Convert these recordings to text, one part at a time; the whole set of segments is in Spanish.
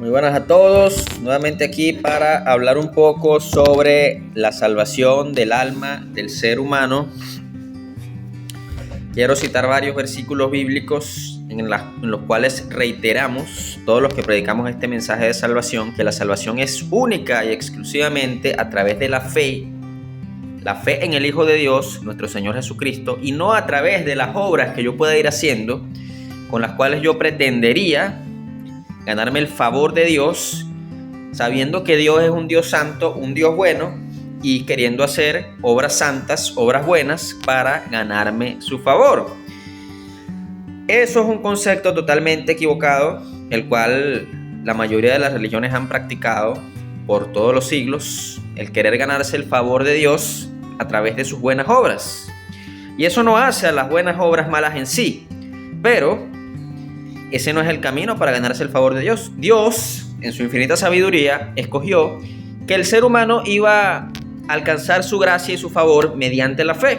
Muy buenas a todos, nuevamente aquí para hablar un poco sobre la salvación del alma del ser humano. Quiero citar varios versículos bíblicos en los cuales reiteramos, todos los que predicamos este mensaje de salvación, que la salvación es única y exclusivamente a través de la fe en el Hijo de Dios, nuestro Señor Jesucristo, y no a través de las obras que yo pueda ir haciendo, con las cuales yo pretendería ganarme el favor de Dios, sabiendo que Dios es un Dios santo, un Dios bueno, y queriendo hacer obras santas, obras buenas, para ganarme su favor. Eso es un concepto totalmente equivocado, el cual la mayoría de las religiones han practicado por todos los siglos, el querer ganarse el favor de Dios a través de sus buenas obras. Y eso no hace a las buenas obras malas en sí, pero ese no es el camino para ganarse el favor de Dios. Dios, en su infinita sabiduría, escogió que el ser humano iba a alcanzar su gracia y su favor mediante la fe.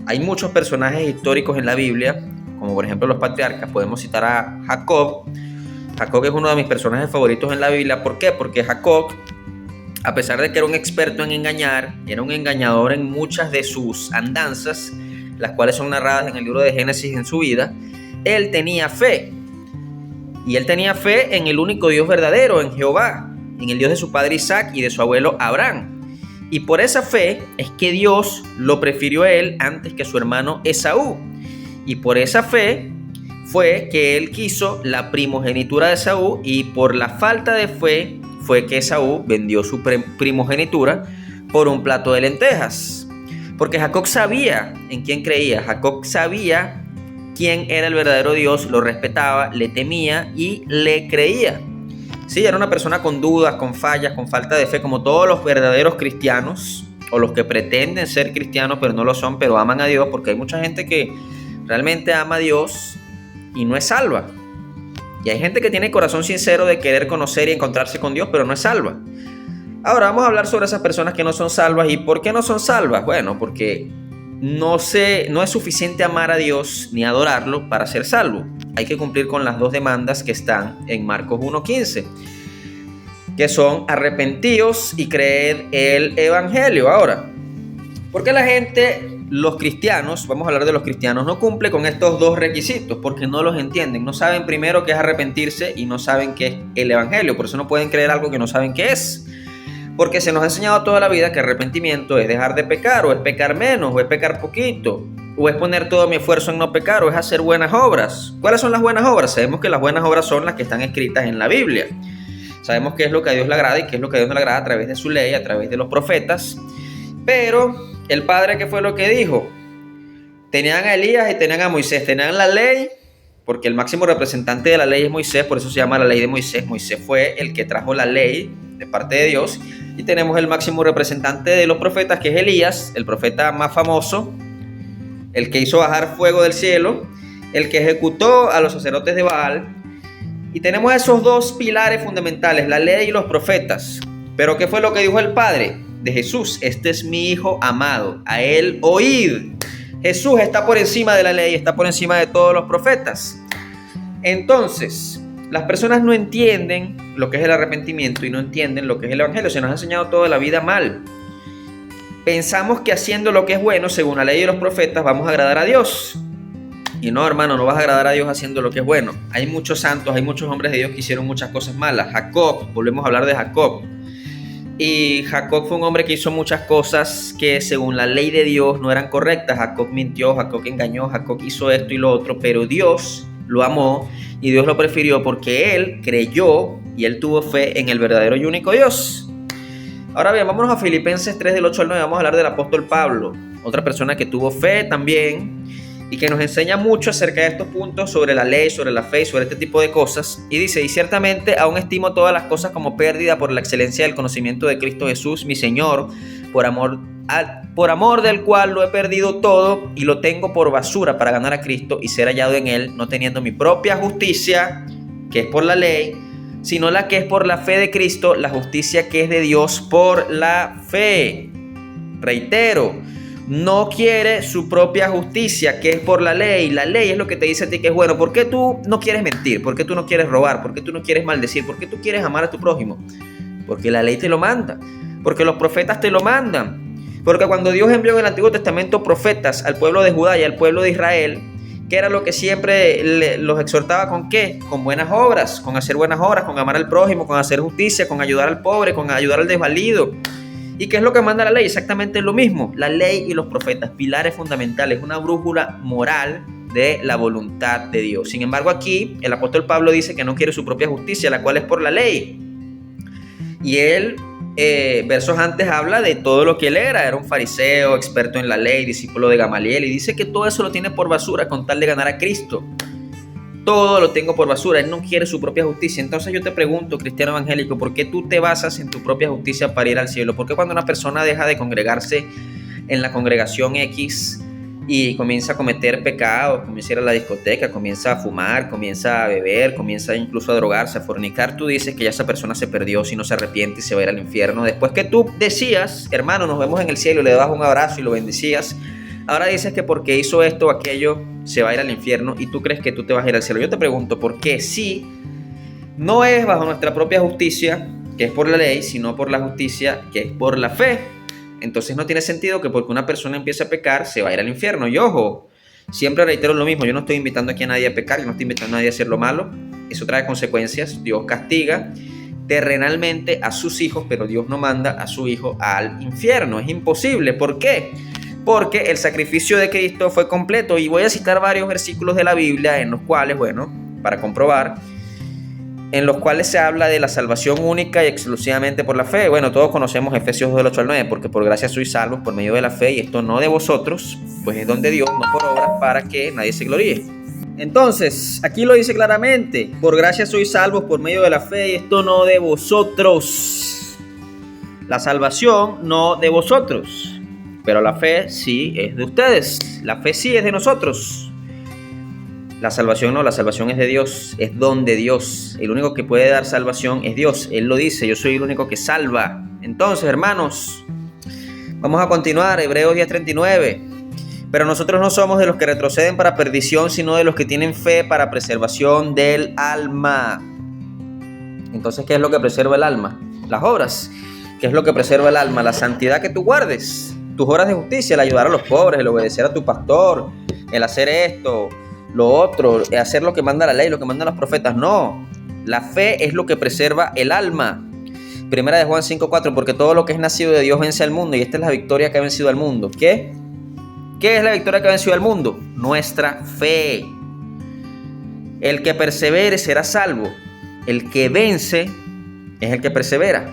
Hay muchos personajes históricos en la Biblia, como por ejemplo los patriarcas. Podemos citar a Jacob. Jacob es uno de mis personajes favoritos en la Biblia. ¿Por qué? Porque Jacob, a pesar de que era un experto en engañar, era un engañador en muchas de sus andanzas, las cuales son narradas en el libro de Génesis en su vida. Él tenía fe. Y él tenía fe en el único Dios verdadero, en Jehová, en el Dios de su padre Isaac y de su abuelo Abraham. Y por esa fe es que Dios lo prefirió a él antes que a su hermano Esaú. Y por esa fe fue que él quiso la primogenitura de Esaú, y por la falta de fe fue que Esaú vendió su primogenitura por un plato de lentejas. Porque Jacob sabía en quién creía. Jacob sabía quién era el verdadero Dios, lo respetaba, le temía y le creía. Sí, era una persona con dudas, con fallas, con falta de fe, como todos los verdaderos cristianos, o los que pretenden ser cristianos pero no lo son, pero aman a Dios, porque hay mucha gente que realmente ama a Dios y no es salva. Y hay gente que tiene corazón sincero de querer conocer y encontrarse con Dios, pero no es salva. Ahora vamos a hablar sobre esas personas que no son salvas. ¿Y por qué no son salvas? Bueno, porque no es suficiente amar a Dios ni adorarlo para ser salvo. Hay que cumplir con las dos demandas que están en Marcos 1:15, que son arrepentíos y creed el evangelio. Ahora, ¿por qué la gente, los cristianos, vamos a hablar de los cristianos, no cumple con estos dos requisitos? Porque no los entienden, no saben primero qué es arrepentirse y no saben qué es el evangelio. Por eso no pueden creer algo que no saben qué es. Porque se nos ha enseñado toda la vida que arrepentimiento es dejar de pecar, o es pecar menos, o es pecar poquito, o es poner todo mi esfuerzo en no pecar, o es hacer buenas obras. ¿Cuáles son las buenas obras? Sabemos que las buenas obras son las que están escritas en la Biblia. Sabemos qué es lo que a Dios le agrada y qué es lo que a Dios no le agrada a través de su ley, a través de los profetas. Pero el Padre, ¿qué fue lo que dijo? Tenían a Elías y tenían a Moisés. Tenían la ley, porque el máximo representante de la ley es Moisés, por eso se llama la ley de Moisés. Moisés fue el que trajo la ley de parte de Dios. Y tenemos el máximo representante de los profetas, que es Elías, el profeta más famoso, el que hizo bajar fuego del cielo, el que ejecutó a los sacerdotes de Baal. Y tenemos esos dos pilares fundamentales, la ley y los profetas. Pero ¿qué fue lo que dijo el Padre de Jesús? Este es mi Hijo amado, a él oíd. Jesús está por encima de la ley, está por encima de todos los profetas. Entonces, las personas no entienden lo que es el arrepentimiento y no entienden lo que es el evangelio. Se nos ha enseñado toda la vida mal. Pensamos que haciendo lo que es bueno, según la ley de los profetas, vamos a agradar a Dios. Y no, hermano, no vas a agradar a Dios haciendo lo que es bueno. Hay muchos santos, hay muchos hombres de Dios que hicieron muchas cosas malas. Jacob, volvemos a hablar de Jacob. Y Jacob fue un hombre que hizo muchas cosas que según la ley de Dios no eran correctas. Jacob mintió, Jacob engañó, Jacob hizo esto y lo otro, pero Dios lo amó y Dios lo prefirió porque él creyó y él tuvo fe en el verdadero y único Dios. Ahora bien, vámonos a Filipenses 3 del 8 al 9. Vamos a hablar del apóstol Pablo, otra persona que tuvo fe también y que nos enseña mucho acerca de estos puntos sobre la ley, sobre la fe y sobre este tipo de cosas. Y dice: y ciertamente aún estimo todas las cosas como pérdida por la excelencia del conocimiento de Cristo Jesús, mi Señor, por amor del cual lo he perdido todo y lo tengo por basura para ganar a Cristo y ser hallado en él, no teniendo mi propia justicia, que es por la ley, sino la que es por la fe de Cristo, la justicia que es de Dios por la fe. Reitero, no quiere su propia justicia, que es por la ley. La ley es lo que te dice a ti que es bueno. ¿Por qué tú no quieres mentir? ¿Por qué tú no quieres robar? ¿Por qué tú no quieres maldecir? ¿Por qué tú quieres amar a tu prójimo? Porque la ley te lo manda. Porque los profetas te lo mandan. Porque cuando Dios envió en el Antiguo Testamento profetas al pueblo de Judá y al pueblo de Israel, ¿qué era lo que siempre los exhortaba? ¿Con qué? Con buenas obras, con hacer buenas obras, con amar al prójimo, con hacer justicia, con ayudar al pobre, con ayudar al desvalido. ¿Y qué es lo que manda la ley? Exactamente lo mismo. La ley y los profetas, pilares fundamentales, una brújula moral de la voluntad de Dios. Sin embargo, aquí el apóstol Pablo dice que no quiere su propia justicia, la cual es por la ley. Y él, versos antes, habla de todo lo que él era un fariseo, experto en la ley, discípulo de Gamaliel, y dice que todo eso lo tiene por basura con tal de ganar a Cristo. Todo lo tengo por basura. Él no quiere su propia justicia. Entonces yo te pregunto, cristiano evangélico, ¿por qué tú te basas en tu propia justicia para ir al cielo? ¿Por qué cuando una persona deja de congregarse en la congregación X y comienza a cometer pecados, comienza a ir a la discoteca, comienza a fumar, comienza a beber, comienza incluso a drogarse, a fornicar, tú dices que ya esa persona se perdió si no se arrepiente y se va a ir al infierno? Después que tú decías, hermano, nos vemos en el cielo, y le dabas un abrazo y lo bendecías, ahora dices que porque hizo esto o aquello se va a ir al infierno y tú crees que tú te vas a ir al cielo. Yo te pregunto, ¿por qué? Si no es bajo nuestra propia justicia, que es por la ley, sino por la justicia, que es por la fe. Entonces no tiene sentido que porque una persona empiece a pecar se va a ir al infierno. Y ojo, siempre reitero lo mismo, yo no estoy invitando aquí a nadie a pecar, yo no estoy invitando a nadie a hacer lo malo. Eso trae consecuencias. Dios castiga terrenalmente a sus hijos, pero Dios no manda a su hijo al infierno. Es imposible. ¿Por qué? Porque el sacrificio de Cristo fue completo. Y voy a citar varios versículos de la Biblia en los cuales, bueno, para comprobar, en los cuales se habla de la salvación única y exclusivamente por la fe. Bueno, todos conocemos Efesios 2, del 8 al 9, porque por gracia sois salvos por medio de la fe, y esto no de vosotros, pues es don de Dios, no por obras, para que nadie se gloríe. Entonces, aquí lo dice claramente, por gracia sois salvos por medio de la fe, y esto no de vosotros. La salvación no de vosotros, pero la fe sí es de ustedes, la fe sí es de nosotros. La salvación no, la salvación es de Dios, es don de Dios. El único que puede dar salvación es Dios. Él lo dice, yo soy el único que salva. Entonces, hermanos, vamos a continuar, Hebreos 10:39. Pero nosotros no somos de los que retroceden para perdición, sino de los que tienen fe para preservación del alma. Entonces, ¿qué es lo que preserva el alma? Las obras. ¿Qué es lo que preserva el alma? La santidad que tú guardes. Tus obras de justicia, el ayudar a los pobres, el obedecer a tu pastor, el hacer esto, lo otro, hacer lo que manda la ley, lo que mandan los profetas. No, la fe es lo que preserva el alma. Primera de Juan 5:4, porque todo lo que es nacido de Dios vence al mundo, y esta es la victoria que ha vencido al mundo. ¿Qué? ¿Qué es la victoria que ha vencido al mundo? Nuestra fe. El que persevere será salvo. El que vence es el que persevera.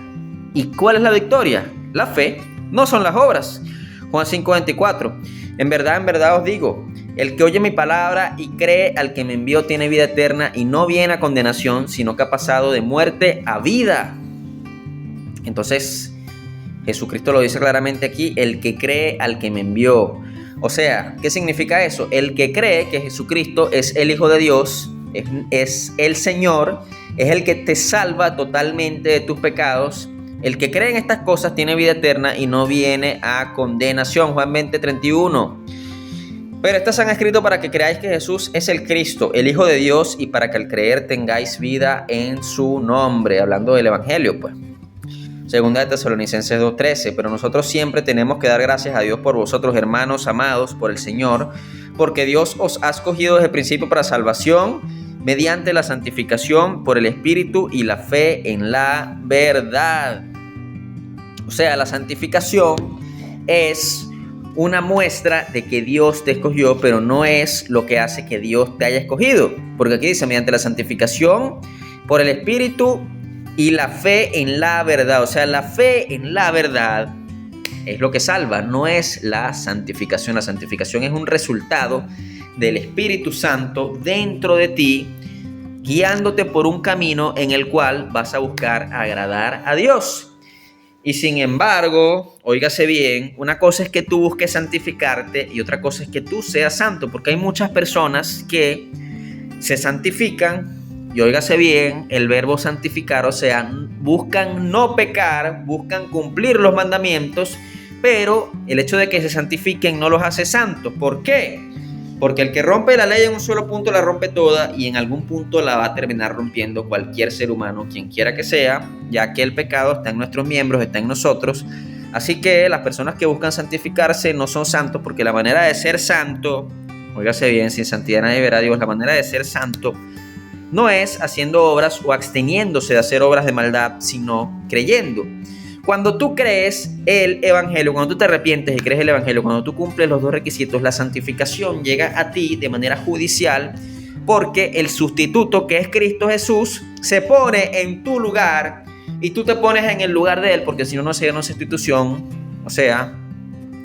¿Y cuál es la victoria? La fe, no son las obras. Juan 5:24, en verdad os digo, el que oye mi palabra y cree al que me envió tiene vida eterna y no viene a condenación, sino que ha pasado de muerte a vida. Entonces, Jesucristo lo dice claramente aquí, el que cree al que me envió. O sea, ¿qué significa eso? El que cree que Jesucristo es el Hijo de Dios, es el Señor, es el que te salva totalmente de tus pecados. El que cree en estas cosas tiene vida eterna y no viene a condenación. Juan 20:31. Pero estas han escrito para que creáis que Jesús es el Cristo, el Hijo de Dios, y para que al creer tengáis vida en su nombre. Hablando del Evangelio, pues. Segunda de Tesalonicenses 2:13. Pero nosotros siempre tenemos que dar gracias a Dios por vosotros, hermanos amados por el Señor, porque Dios os ha escogido desde el principio para salvación, mediante la santificación por el Espíritu y la fe en la verdad. O sea, la santificación es una muestra de que Dios te escogió, pero no es lo que hace que Dios te haya escogido. Porque aquí dice, mediante la santificación por el Espíritu y la fe en la verdad. O sea, la fe en la verdad es lo que salva, no es la santificación. La santificación es un resultado del Espíritu Santo dentro de ti, guiándote por un camino en el cual vas a buscar agradar a Dios. Y sin embargo, óigase bien, una cosa es que tú busques santificarte y otra cosa es que tú seas santo, porque hay muchas personas que se santifican, y óigase bien, el verbo santificar, o sea, buscan no pecar, buscan cumplir los mandamientos, pero el hecho de que se santifiquen no los hace santos. ¿Por qué? Porque el que rompe la ley en un solo punto la rompe toda y en algún punto la va a terminar rompiendo cualquier ser humano, quien quiera que sea, ya que el pecado está en nuestros miembros, está en nosotros. Así que las personas que buscan santificarse no son santos, porque la manera de ser santo, óigase bien, sin santidad nadie verá a Dios, la manera de ser santo no es haciendo obras o absteniéndose de hacer obras de maldad, sino creyendo. Cuando tú crees el evangelio, cuando tú te arrepientes y crees el evangelio, cuando tú cumples los dos requisitos, la santificación llega a ti de manera judicial, porque el sustituto, que es Cristo Jesús, se pone en tu lugar y tú te pones en el lugar de él, porque si no, no sería una sustitución. O sea,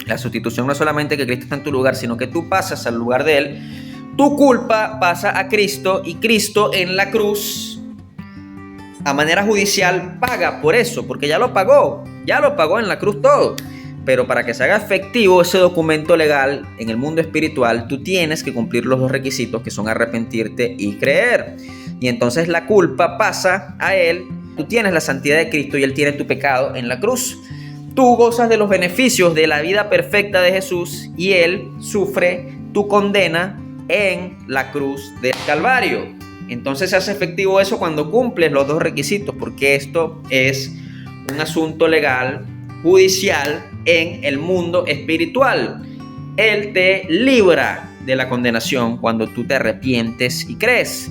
la sustitución no es solamente que Cristo está en tu lugar, sino que tú pasas al lugar de él. Tu culpa pasa a Cristo y Cristo en la cruz, a manera judicial, paga por eso, porque ya lo pagó en la cruz todo. Pero para que se haga efectivo ese documento legal en el mundo espiritual, tú tienes que cumplir los dos requisitos, que son arrepentirte y creer. Y entonces la culpa pasa a él, tú tienes la santidad de Cristo y él tiene tu pecado en la cruz. Tú gozas de los beneficios de la vida perfecta de Jesús y él sufre tu condena en la cruz del Calvario. Entonces se hace efectivo eso cuando cumples los dos requisitos, porque esto es un asunto legal, judicial, en el mundo espiritual. Él te libra de la condenación cuando tú te arrepientes y crees.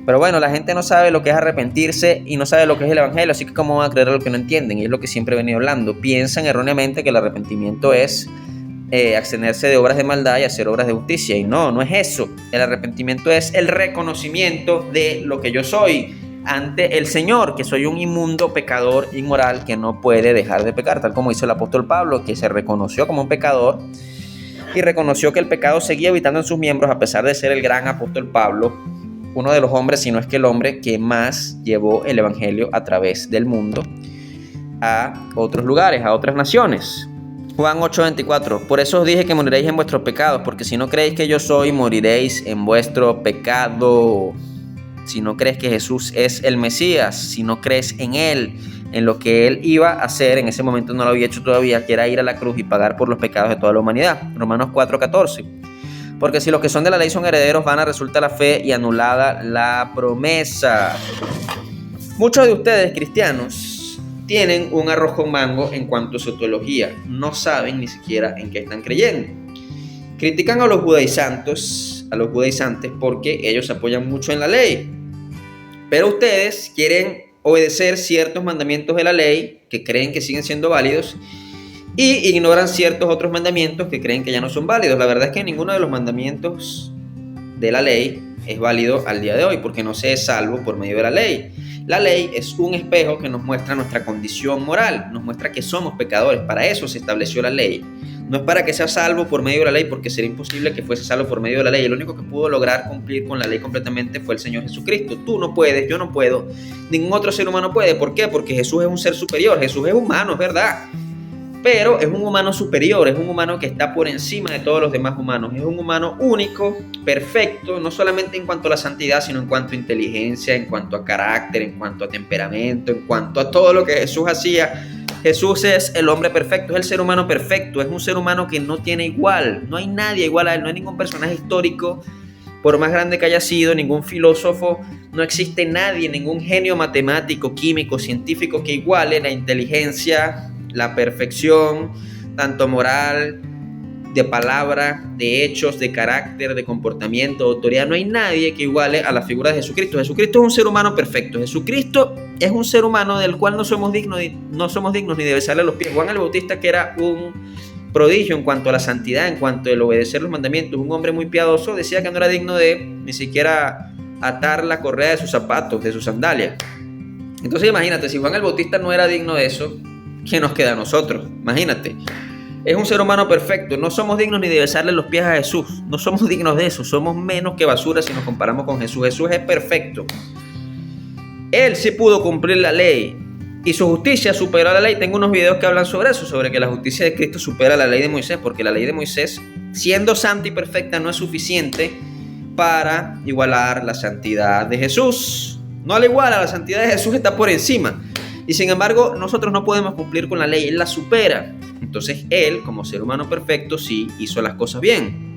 Pero bueno, la gente no sabe lo que es arrepentirse y no sabe lo que es el evangelio, así que ¿cómo van a creer lo que no entienden? Y es lo que siempre he venido hablando. Piensan erróneamente que el arrepentimiento es abstenerse de obras de maldad y hacer obras de justicia, y no es eso. El arrepentimiento es el reconocimiento de lo que yo soy ante el Señor, que soy un inmundo pecador inmoral que no puede dejar de pecar, tal como hizo el apóstol Pablo, que se reconoció como un pecador y reconoció que el pecado seguía habitando en sus miembros a pesar de ser el gran apóstol Pablo, uno de los hombres, si no es que el hombre que más llevó el evangelio a través del mundo a otros lugares, a otras naciones. Juan 8:24, por eso os dije que moriréis en vuestros pecados, porque si no creéis que yo soy, moriréis en vuestro pecado. Si no crees que Jesús es el Mesías, si no crees en él, en lo que él iba a hacer, en ese momento no lo había hecho todavía, que era ir a la cruz y pagar por los pecados de toda la humanidad. Romanos 4:14, porque si los que son de la ley son herederos, vana resulta la fe y anulada la promesa. Muchos de ustedes, cristianos, tienen un arroz con mango en cuanto a su teología. No saben ni siquiera en qué están creyendo. Critican a los judaizantes porque ellos apoyan mucho en la ley. Pero ustedes quieren obedecer ciertos mandamientos de la ley que creen que siguen siendo válidos y ignoran ciertos otros mandamientos que creen que ya no son válidos. La verdad es que ninguno de los mandamientos de la ley es válido al día de hoy, porque no se es salvo por medio de la ley. La ley es un espejo que nos muestra nuestra condición moral, nos muestra que somos pecadores. Para eso se estableció la ley. No es para que sea salvo por medio de la ley, porque sería imposible que fuese salvo por medio de la ley. El único que pudo lograr cumplir con la ley completamente fue el Señor Jesucristo. Tú no puedes, yo no puedo, ningún otro ser humano puede. ¿Por qué? Porque Jesús es un ser superior. Jesús es humano, es verdad, pero es un humano superior, es un humano que está por encima de todos los demás humanos. Es un humano único, perfecto, no solamente en cuanto a la santidad, sino en cuanto a inteligencia, en cuanto a carácter, en cuanto a temperamento, en cuanto a todo lo que Jesús hacía. Jesús es el hombre perfecto, es el ser humano perfecto, es un ser humano que no tiene igual. No hay nadie igual a él, no hay ningún personaje histórico, por más grande que haya sido, ningún filósofo, no existe nadie, ningún genio matemático, químico, científico que iguale la inteligencia, la perfección, tanto moral, de palabra, de hechos, de carácter, de comportamiento, de autoridad. No hay nadie que iguale a la figura de Jesucristo. Jesucristo es un ser humano perfecto. Jesucristo es un ser humano del cual no somos dignos ni de besarle los pies. Juan el Bautista, que era un prodigio en cuanto a la santidad, en cuanto al obedecer los mandamientos, un hombre muy piadoso, decía que no era digno de ni siquiera atar la correa de sus zapatos, de sus sandalias. Entonces imagínate, si Juan el Bautista no era digno de eso, ¿qué nos queda a nosotros? Imagínate. Es un ser humano perfecto. No somos dignos ni de besarle los pies a Jesús. No somos dignos de eso. Somos menos que basura si nos comparamos con Jesús. Jesús es perfecto. Él sí pudo cumplir la ley y su justicia superó a la ley. Tengo unos videos que hablan sobre eso, sobre que la justicia de Cristo supera la ley de Moisés, porque la ley de Moisés, siendo santa y perfecta, no es suficiente para igualar la santidad de Jesús. No la iguala, la santidad de Jesús está por encima. Y sin embargo, nosotros no podemos cumplir con la ley, Él la supera. Entonces él, como ser humano perfecto, sí hizo las cosas bien.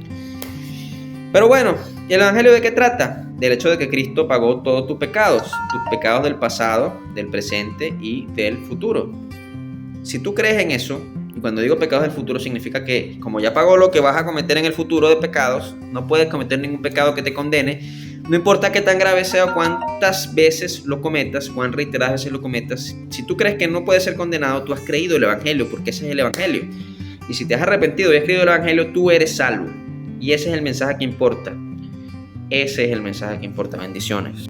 Pero bueno, ¿y el Evangelio de qué trata? Del hecho de que Cristo pagó todos tus pecados del pasado, del presente y del futuro. Si tú crees en eso, y cuando digo pecados del futuro significa que como ya pagó lo que vas a cometer en el futuro de pecados, no puedes cometer ningún pecado que te condene, no importa qué tan grave sea o cuántas veces lo cometas, cuán reiteradas veces lo cometas. Si tú crees que no puedes ser condenado, tú has creído el Evangelio, porque ese es el Evangelio. Y si te has arrepentido y has creído el Evangelio, tú eres salvo. Y ese es el mensaje que importa. Ese es el mensaje que importa. Bendiciones.